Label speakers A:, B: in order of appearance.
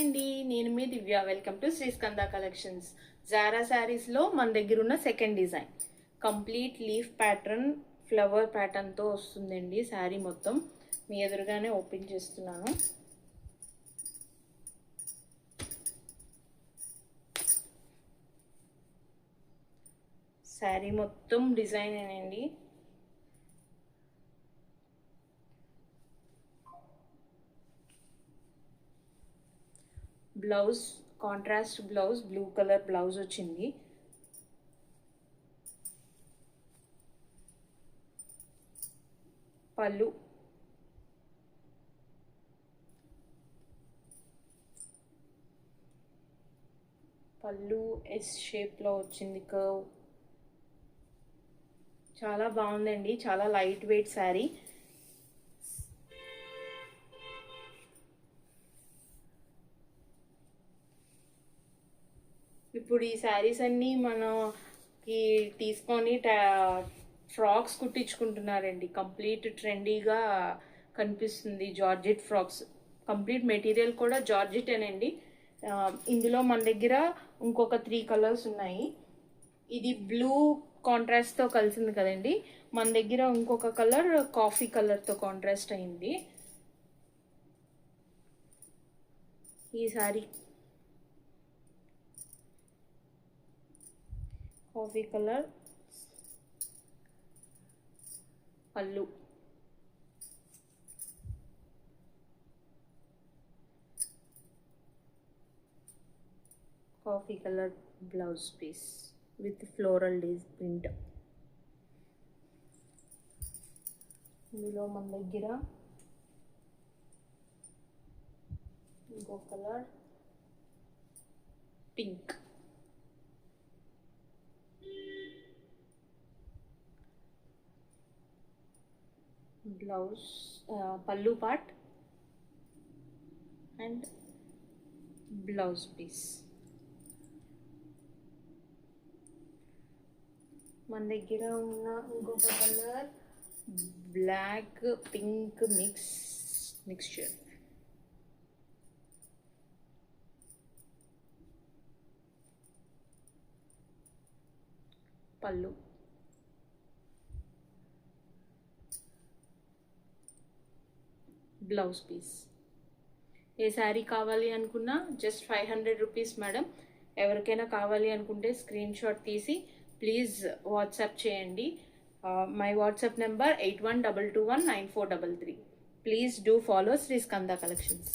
A: అండి, నేను మీ దివ్య. Welcome to Shri Skanda collections. జారా శారీస్ లో మన దగ్గర ఉన్న second design complete leaf pattern, flower pattern తో వస్తుందండి. శారీ మొత్తం మీ ఎదురుగానే ఓపెన్ చేస్తున్నాను. శారీ మొత్తం డిజైన్ అండి. Blouse contrast blouse, blue colour blouse వచ్చింది. పళ్ళు ఎస్ షేప్ లో వచ్చింది, కర్వ్. చాలా బాగుందండి, చాలా లైట్ వెయిట్ శారీ. ఇప్పుడు ఈ శారీస్ అన్నీ మనకి తీసుకొని ఫ్రాక్స్ కుట్టించుకుంటున్నారండి. కంప్లీట్ ట్రెండీగా కనిపిస్తుంది జార్జెట్ ఫ్రాక్స్. కంప్లీట్ మెటీరియల్ కూడా జార్జెట్ అనండి. ఇందులో మన దగ్గర ఇంకొక 3 కలర్స్ ఉన్నాయి. ఇది బ్లూ కాంట్రాస్ట్తో కలిసింది కదండి. మన దగ్గర ఇంకొక కలర్ కాఫీ కలర్తో కాంట్రాస్ట్ అయింది. ఈ శారీ కాఫీ కలర్, పళ్ళు, coffee colour blouse piece with floral print. ఇందులో మన దగ్గర ఇంకో కలర్ పింక్, బ్లౌజ్ పళ్ళు పార్ట్ అండ్ బ్లౌజ్ పీస్. మన దగ్గర ఉన్న ఇంకొక కలర్ బ్లాక్ పింక్ మిక్స్చర్. పళ్ళు, బ్లౌజ్ పీస్. ఏ శారీ కావాలి అనుకున్నా జస్ట్ 500 రూపీస్ మేడం. ఎవరికైనా కావాలి అనుకుంటే స్క్రీన్ షాట్ తీసి ప్లీజ్ వాట్సాప్ చేయండి. My WhatsApp number 8122194333. Please do follow Shri Skanda collections.